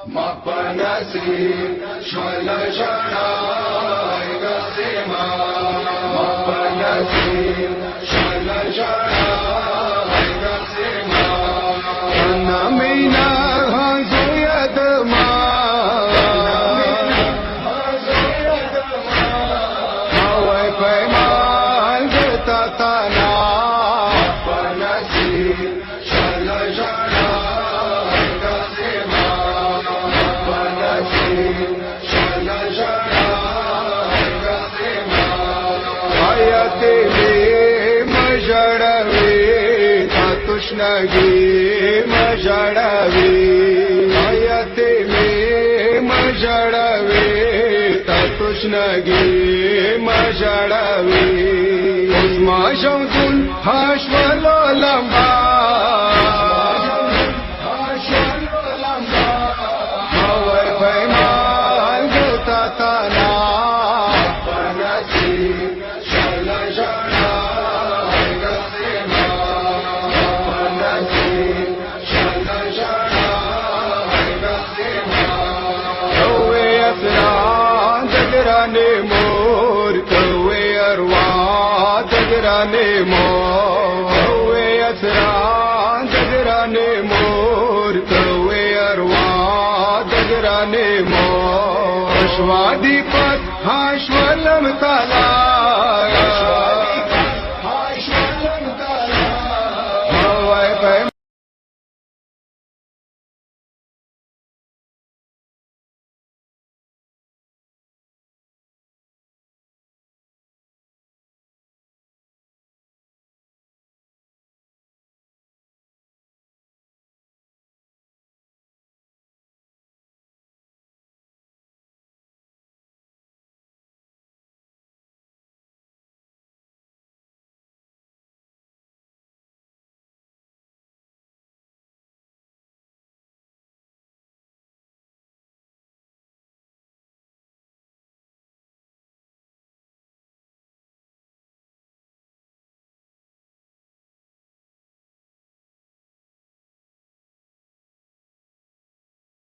Mapanasi Shalashadai Gasima Mapanasi Shalashadai Gasima Namina Hazuyadma Hawai Paimal Tatana Mapanasi Shalashadai Gasima Ayate majadavi Tatushnagi majadavi Ayate majadavi Tatushnagi majadavi Uzma shamsun hashvalolamba Hawai paimal tatana Mapanasi Shalashadai Gasima Mapanasi Shalashadai Gasima Kawe asran dagrane mor Kawe arwa dagrane mor Kawe asran dagrane mor Kawe arwa dagrane mor Ashwadipat hashwalam talay